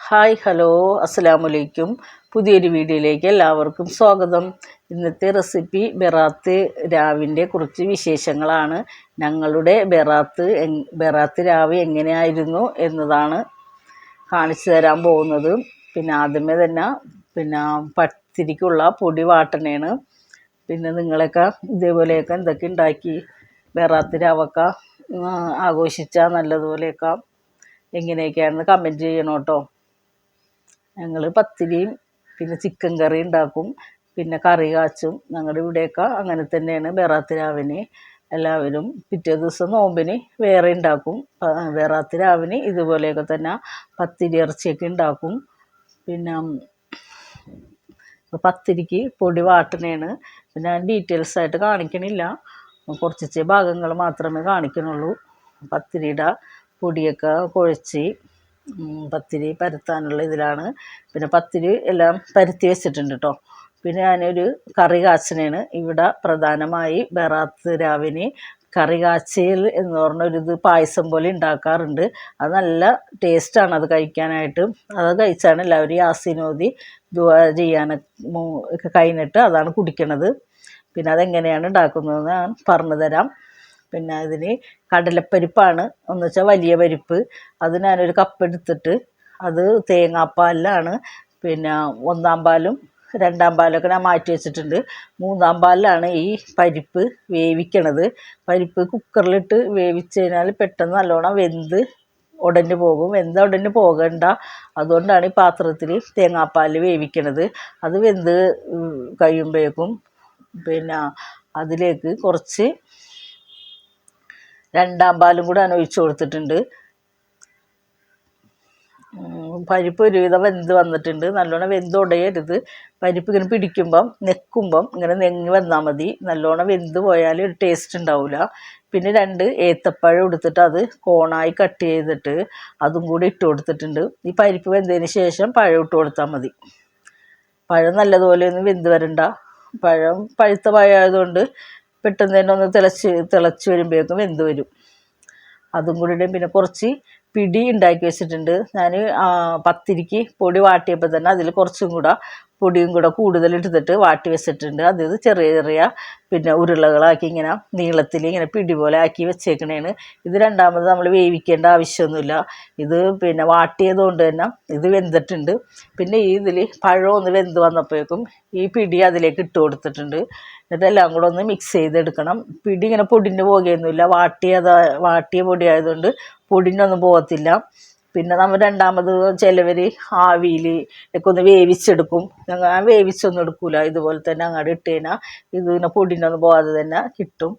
Hi hello അസ്സലാമലൈക്കും. പുതിയൊരു വീഡിയോയിലേക്ക് എല്ലാവർക്കും സ്വാഗതം. ഇന്നത്തെ റെസിപ്പി ബെറാത്ത് രാവിൻ്റെ കുറച്ച് വിശേഷങ്ങളാണ്. ഞങ്ങളുടെ ബെറാത്ത് രാവ് എങ്ങനെയായിരുന്നു എന്നതാണ് കാണിച്ചു തരാൻ പോകുന്നത്. പിന്നെ ആദ്യമേ തന്നെ പത്തിരിക്കുള്ള പൊടി വാട്ടണേണ്. പിന്നെ നിങ്ങളൊക്കെ ഇതേപോലെയൊക്കെ എന്തൊക്കെ ഉണ്ടാക്കി ബെറാത്ത് രാവൊക്കെ ആഘോഷിച്ചാൽ നല്ലതുപോലെയൊക്കെ എങ്ങനെയൊക്കെയാണെന്ന് കമൻറ്റ് ചെയ്യണം കേട്ടോ. ഞങ്ങൾ പത്തിരിയും പിന്നെ ചിക്കൻ കറി ഉണ്ടാക്കും, പിന്നെ കറി കാച്ചും. ഞങ്ങളുടെ ഇവിടെയൊക്കെ അങ്ങനെ തന്നെയാണ്. ബെറാത്ത് രാവിന് എല്ലാവരും പിറ്റേ ദിവസം നോമ്പിന് വേറെ ഉണ്ടാക്കും. ബെറാത്ത് രാവിന് ഇതുപോലെയൊക്കെ തന്നെ പത്തിരി ഇറച്ചിയൊക്കെ ഉണ്ടാക്കും. പിന്നെ പത്തിരിക്ക് പൊടി വാട്ടണേണ്. പിന്നെ ഡീറ്റെയിൽസ് ആയിട്ട് കാണിക്കണില്ല, കുറച്ച് ഭാഗങ്ങൾ മാത്രമേ കാണിക്കണുള്ളൂ. പത്തിരിയുടെ പൊടിയൊക്കെ കുഴച്ച് പത്തിരി പരത്താനുള്ള ഇതിലാണ്. പിന്നെ പത്തിരി എല്ലാം പരത്തി വെച്ചിട്ടുണ്ട് കേട്ടോ. പിന്നെ ഞാനൊരു കറി കാച്ചനാണ്. ഇവിടെ പ്രധാനമായി ബെറാത്ത് രാവിന് കറി കാച്ചൽ എന്ന് പറഞ്ഞൊരിത് പായസം പോലെ ഉണ്ടാക്കാറുണ്ട്. അത് നല്ല ടേസ്റ്റാണ് അത് കഴിക്കാനായിട്ട്. അത് കഴിച്ചാണ് എല്ലാവരും യാസീനോദി ദുആ ചെയ്യാനൊക്കെ കഴിഞ്ഞിട്ട് അതാണ് കുടിക്കണത്. പിന്നെ അതെങ്ങനെയാണ് ഉണ്ടാക്കുന്നതെന്ന് ഞാൻ പറഞ്ഞു തരാം. പിന്നെ ഇതിന് കടലപ്പരിപ്പാണ്, എന്ന് വെച്ചാൽ വലിയ പരിപ്പ്. അത് ഞാനൊരു കപ്പ് എടുത്തിട്ട് അത് തേങ്ങാപ്പാലിലാണ്. പിന്നെ ഒന്നാം പാലും രണ്ടാം പാലൊക്കെ ഞാൻ മാറ്റി വെച്ചിട്ടുണ്ട്. മൂന്നാം പാലിലാണ് ഈ പരിപ്പ് വേവിക്കണത്. പരിപ്പ് കുക്കറിലിട്ട് വേവിച്ച് കഴിഞ്ഞാൽ പെട്ടെന്ന് നല്ലോണം വെന്ത് ഉടഞ്ഞു പോകും. ഉടഞ്ഞു പോകണ്ട, അതുകൊണ്ടാണ് ഈ പാത്രത്തിൽ തേങ്ങാപ്പാൽ വേവിക്കണത്. അത് വെന്ത് കഴിയുമ്പോഴേക്കും പിന്നെ അതിലേക്ക് കുറച്ച് രണ്ടാം പാലും കൂടെ ഞാൻ ഒഴിച്ചു കൊടുത്തിട്ടുണ്ട്. പരിപ്പ് ഒരുവിധം വെന്ത് വന്നിട്ടുണ്ട്. നല്ലോണം വെന്ത് ഉടയരുത്. പരിപ്പ് ഇങ്ങനെ പിടിക്കുമ്പം നെക്കുമ്പം ഇങ്ങനെ നെങ്ങി വന്നാൽ മതി. നല്ലോണം വെന്ത് പോയാൽ ഒരു ടേസ്റ്റ് ഉണ്ടാവില്ല. പിന്നെ 2 ഏത്തപ്പഴം എടുത്തിട്ട് അത് കോണായി കട്ട് ചെയ്തിട്ട് അതും കൂടി ഇട്ട് കൊടുത്തിട്ടുണ്ട്. ഈ പരിപ്പ് വെന്തതിന് ശേഷം പഴം ഇട്ട് കൊടുത്താൽ മതി. പഴം നല്ലതുപോലെ ഒന്ന് വെന്ത് വരണ്ട. പഴുത്ത പഴമായതുകൊണ്ട് പെട്ടെന്ന് തന്നെ ഒന്ന് തിളച്ച് വരുമ്പോഴേക്കും വെന്ത് വരും. അതും കൂടി ഇടും. പിന്നെ കുറച്ച് പിടി ഉണ്ടാക്കി വെച്ചിട്ടുണ്ട് ഞാൻ. പത്തിരിക്ക് പൊടി വാട്ടിയപ്പോൾ തന്നെ അതിൽ കുറച്ചും കൂടെ പൊടിയും കൂടെ കൂടുതൽ എടുത്തിട്ട് വാട്ടി വെച്ചിട്ടുണ്ട്. അത് ചെറിയ ചെറിയ പിന്നെ ഉരുളകളാക്കി ഇങ്ങനെ നീളത്തിൽ ഇങ്ങനെ പിടി പോലെ ആക്കി വെച്ചേക്കണേണ്. ഇത് രണ്ടാമത് നമ്മൾ വേവിക്കേണ്ട ആവശ്യമൊന്നുമില്ല. ഇത് പിന്നെ വാട്ടിയത് കൊണ്ട് തന്നെ ഇത് വെന്തിട്ടുണ്ട്. പിന്നെ ഈ ഇതിൽ പഴം ഒന്ന് വെന്ത് വന്നപ്പോഴേക്കും ഈ പിടി അതിലേക്ക് ഇട്ട് കൊടുത്തിട്ടുണ്ട്. എന്നിട്ട് എല്ലാം കൂടെ ഒന്ന് മിക്സ് ചെയ്തെടുക്കണം. പിടി ഇങ്ങനെ പൊടിഞ്ഞ് പോകുകയൊന്നുമില്ല. വാട്ടിയ പൊടി ആയതുകൊണ്ട് പൊടിഞ്ഞൊന്നും പോകത്തില്ല. പിന്നെ നമ്മൾ രണ്ടാമത് ചിലവർ ആവിയിൽ ഒക്കെ ഒന്ന് വേവിച്ചെടുക്കും. ഞാൻ വേവിച്ചൊന്നും എടുക്കില്ല. ഇതുപോലെ തന്നെ അങ്ങോട്ട് ഇട്ട് കഴിഞ്ഞാൽ ഇതിനെ പൊടിഞ്ഞൊന്നും പോകാതെ തന്നെ കിട്ടും.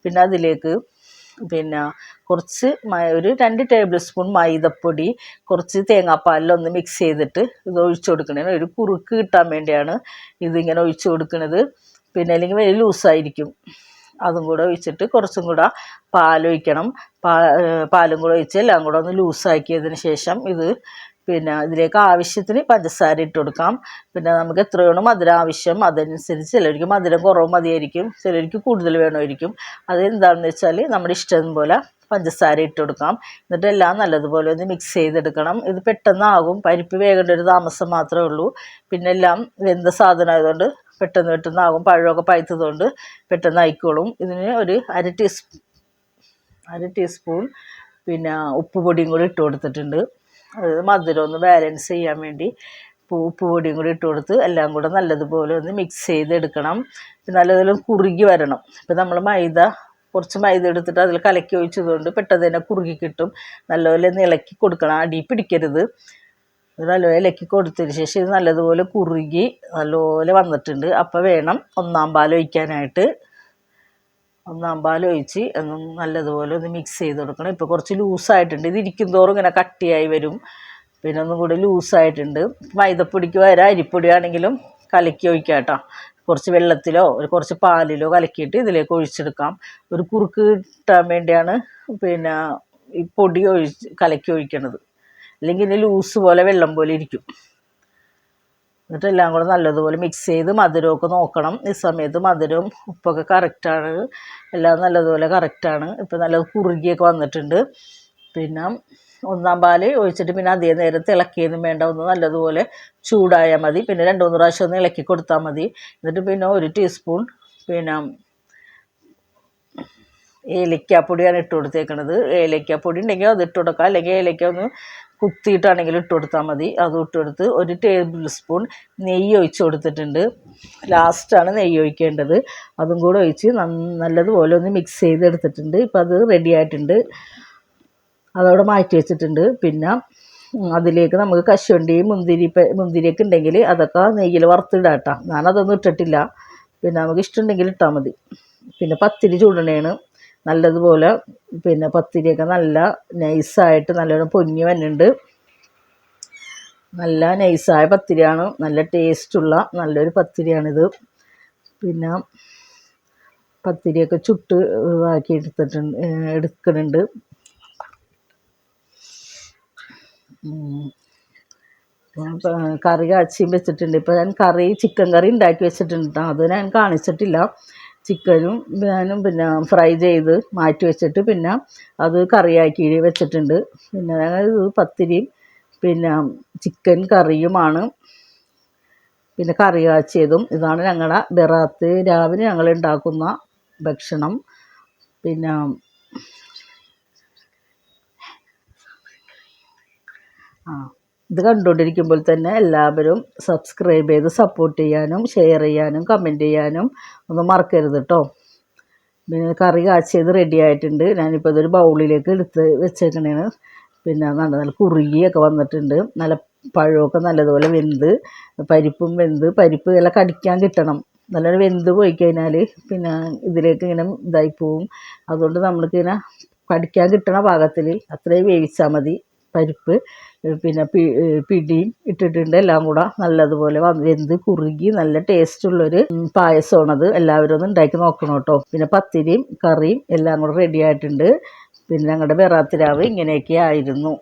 പിന്നെ അതിലേക്ക് പിന്നെ കുറച്ച് ഒരു 2 ടേബിൾ സ്പൂൺ മൈദപ്പൊടി, കുറച്ച് തേങ്ങാപ്പാലിലൊന്ന് മിക്സ് ചെയ്തിട്ട് ഇത് ഒഴിച്ചു കൊടുക്കണേ. ഒരു കുറുക്ക് കിട്ടാൻ വേണ്ടിയാണ് ഇതിങ്ങനെ ഒഴിച്ചു കൊടുക്കുന്നത്. പിന്നെ അല്ലെങ്കിൽ വലിയ ലൂസായിരിക്കും. അതും കൂടെ ഒഴിച്ചിട്ട് കുറച്ചും കൂടെ പാലൊഴിക്കണം. പാലും കൂടെ ഒഴിച്ച് എല്ലാം കൂടെ ഒന്ന് ലൂസാക്കിയതിന് ശേഷം ഇത് പിന്നെ ഇതിലേക്ക് ആവശ്യത്തിന് പഞ്ചസാര ഇട്ട് കൊടുക്കാം. പിന്നെ നമുക്ക് എത്രയാണോ മധുരം ആവശ്യം അതനുസരിച്ച്, ചിലർക്ക് മധുരം കുറവ് മതിയായിരിക്കും, ചിലർക്ക് കൂടുതൽ വേണമായിരിക്കും. അതെന്താണെന്ന് വെച്ചാൽ നമ്മുടെ ഇഷ്ടം പോലെ പഞ്ചസാര ഇട്ട് കൊടുക്കാം. എന്നിട്ട് എല്ലാം നല്ലതുപോലെ ഒന്ന് മിക്സ് ചെയ്തെടുക്കണം. ഇത് പെട്ടെന്നാകും. പരിപ്പ് വേകേണ്ട ഒരു താമസം മാത്രമേ ഉള്ളൂ. പിന്നെ എല്ലാം വെന്ത സാധനമായതുകൊണ്ട് പെട്ടെന്നാകും. പഴമൊക്കെ പഴുത്തതുകൊണ്ട് പെട്ടെന്ന് ആയിക്കോളും. ഇതിന് ഒരു അര ടീസ്പൂൺ പിന്നെ ഉപ്പ് പൊടിയും കൂടി ഇട്ട് കൊടുത്തിട്ടുണ്ട്. അത് മധുരം ഒന്ന് ബാലൻസ് ചെയ്യാൻ വേണ്ടി ഉപ്പ് പൊടിയും കൂടി ഇട്ട് കൊടുത്ത് എല്ലാം കൂടെ നല്ലതുപോലെ ഒന്ന് മിക്സ് ചെയ്തെടുക്കണം. നല്ലതുപോലെ കുറുകി വരണം. ഇപ്പം നമ്മൾ കുറച്ച് മൈദ എടുത്തിട്ട് അതിൽ കലക്കി ഒഴിച്ചതുകൊണ്ട് പെട്ടെന്ന് തന്നെ കുറുകി കിട്ടും. നല്ലപോലെ ഒന്ന് ഇളക്കി കൊടുക്കണം. അടി പിടിക്കരുത്. നല്ലപോലെ ഇളക്കി കൊടുത്തതിന് ശേഷം ഇത് നല്ലതുപോലെ കുറുകി നല്ലപോലെ വന്നിട്ടുണ്ട്. അപ്പോൾ വേണം ഒന്നാം പാൽ ഒഴിക്കാനായിട്ട്. ഒന്നാം പാൽ ഒഴിച്ച് നല്ലതുപോലെ ഒന്ന് മിക്സ് ചെയ്ത് കൊടുക്കണം. ഇപ്പോൾ കുറച്ച് ലൂസായിട്ടുണ്ട്. ഇത് ഇരിക്കും തോറും ഇങ്ങനെ കട്ടിയായി വരും. പിന്നെ ഒന്നും കൂടി ലൂസായിട്ടുണ്ട്. മൈദപ്പൊടിക്ക് വരെ അരിപ്പൊടി ആണെങ്കിലും കലക്കി ഒഴിക്കാം കേട്ടോ. കുറച്ച് വെള്ളത്തിലോ കുറച്ച് പാലിലോ കലക്കിയിട്ട് ഇതിലേക്ക് ഒഴിച്ചെടുക്കാം. ഒരു കുറുക്ക് കിട്ടാൻ വേണ്ടിയാണ് പിന്നെ ഈ പൊടി കലക്കി ഒഴിക്കണത്. അല്ലെങ്കിൽ ഇതിന് ലൂസ് പോലെ വെള്ളം പോലെ ഇരിക്കും. എന്നിട്ട് എല്ലാം കൂടെ നല്ലതുപോലെ മിക്സ് ചെയ്ത് മധുരമൊക്കെ നോക്കണം. ഈ സമയത്ത് മധുരവും ഉപ്പൊക്കെ കറക്റ്റാണ്. എല്ലാം നല്ലതുപോലെ കറക്റ്റാണ്. ഇപ്പം നല്ല കുറുകിയൊക്കെ വന്നിട്ടുണ്ട്. പിന്നെ ഒന്നാം പാൽ ഒഴിച്ചിട്ട് പിന്നെ അതേ നേരം തിളക്കിയൊന്നും വേണ്ട, ഒന്ന് നല്ലതുപോലെ ചൂടായാൽ മതി. പിന്നെ 2-3 പ്രാവശ്യം ഒന്ന് ഇളക്കി കൊടുത്താൽ മതി. എന്നിട്ട് പിന്നെ 1 ടീസ്പൂൺ പിന്നെ ഏലക്കാപ്പൊടിയാണ് ഇട്ട് കൊടുത്തേക്കണത്. ഏലക്കാപ്പൊടി ഉണ്ടെങ്കിൽ അത് ഇട്ട് കൊടുക്കാം, അല്ലെങ്കിൽ ഏലക്ക ഒന്ന് കുത്തിയിട്ടാണെങ്കിൽ ഇട്ട് കൊടുത്താൽ മതി. അതും ഇട്ട് കൊടുത്ത് 1 ടേബിൾ സ്പൂൺ നെയ്യ് ഒഴിച്ച് കൊടുത്തിട്ടുണ്ട്. ലാസ്റ്റാണ് നെയ്യ് ഒഴിക്കേണ്ടത്. അതും കൂടെ ഒഴിച്ച് നല്ലതുപോലെ ഒന്ന് മിക്സ് ചെയ്തെടുത്തിട്ടുണ്ട്. ഇപ്പം അത് റെഡി ആയിട്ടുണ്ട്, അതവിടെ മാറ്റി വെച്ചിട്ടുണ്ട്. പിന്നെ അതിലേക്ക് നമുക്ക് കശുവണ്ടിയും മുന്തിരിയൊക്കെ ഉണ്ടെങ്കിൽ അതൊക്കെ നെയ്യിൽ വറുത്തിടാം കേട്ടോ. ഞാനതൊന്നും ഇട്ടിട്ടില്ല, പിന്നെ നമുക്ക് ഇഷ്ടമുണ്ടെങ്കിൽ ഇട്ടാൽ മതി. പിന്നെ പത്തിരി ചൂടണേണ് നല്ലതുപോലെ. പിന്നെ പത്തിരിയൊക്കെ നല്ല നൈസായിട്ട് നല്ലോണം പൊങ്ങി വരുന്നുണ്ട്. നല്ല നൈസായ പത്തിരിയാണ്, നല്ല ടേസ്റ്റുള്ള നല്ലൊരു പത്തിരിയാണിത്. പിന്നെ പത്തിരിയൊക്കെ ചുട്ട് ആക്കി എടുക്കുന്നുണ്ട്. കറി കാച്ചിയും വെച്ചിട്ടുണ്ട്. ഇപ്പോൾ ഞാൻ ചിക്കൻ കറി ഉണ്ടാക്കി വെച്ചിട്ടുണ്ട്, അത് ഞാൻ കാണിച്ചിട്ടില്ല. ചിക്കനും ഞാനും പിന്നെ ഫ്രൈ ചെയ്ത് മാറ്റി വെച്ചിട്ട് പിന്നെ അത് കറിയാക്കി വെച്ചിട്ടുണ്ട്. പിന്നെ ഇത് പത്തിരിയും പിന്നെ ചിക്കൻ കറിയുമാണ്, പിന്നെ കറി കാച്ചിയതും. ഇതാണ് ഞങ്ങളുടെ ബറാത്ത് രാവിലെ ഞങ്ങൾ ഉണ്ടാക്കുന്ന ഭക്ഷണം. പിന്നെ ഇത് കണ്ടുകൊണ്ടിരിക്കുമ്പോൾ തന്നെ എല്ലാവരും സബ്സ്ക്രൈബ് ചെയ്ത് സപ്പോർട്ട് ചെയ്യാനും ഷെയർ ചെയ്യാനും കമൻറ്റ് ചെയ്യാനും ഒന്നും മറക്കരുത് കേട്ടോ. പിന്നെ കറി കാച്ചിയത് റെഡി ആയിട്ടുണ്ട്. ഞാനിപ്പോൾ ഇതൊരു ബൗളിലേക്ക് എടുത്ത് വെച്ചേക്കണേണ്. പിന്നെ നല്ല കുറുകിയൊക്കെ വന്നിട്ടുണ്ട്. നല്ല പഴമൊക്കെ നല്ലതുപോലെ വെന്ത്, പരിപ്പും വെന്ത്, പരിപ്പ് എല്ലാം കടിക്കാൻ കിട്ടണം. നല്ലോണം വെന്ത് പോയി കഴിഞ്ഞാൽ പിന്നെ ഇതിലേക്ക് ഇങ്ങനെ ഇതായി പോവും. അതുകൊണ്ട് നമ്മൾക്കിങ്ങനെ കടിക്കാൻ കിട്ടണ പാകത്തിൽ അത്രയും വേവിച്ചാൽ മതി. പരിപ്പ് പിന്നെ പിടിയും ഇട്ടിട്ടുണ്ട്. എല്ലാം കൂടെ നല്ലതുപോലെ വെന്ത് കുറുകി നല്ല ടേസ്റ്റുള്ളൊരു പായസമാണത്. എല്ലാവരും ഒന്ന് ഉണ്ടാക്കി നോക്കണം കേട്ടോ. പിന്നെ പത്തിരിയും കറിയും എല്ലാം കൂടെ റെഡി ആയിട്ടുണ്ട്. പിന്നെ ഞങ്ങളുടെ ബറാത്ത് രാവ് ഇങ്ങനെയൊക്കെ ആയിരുന്നു.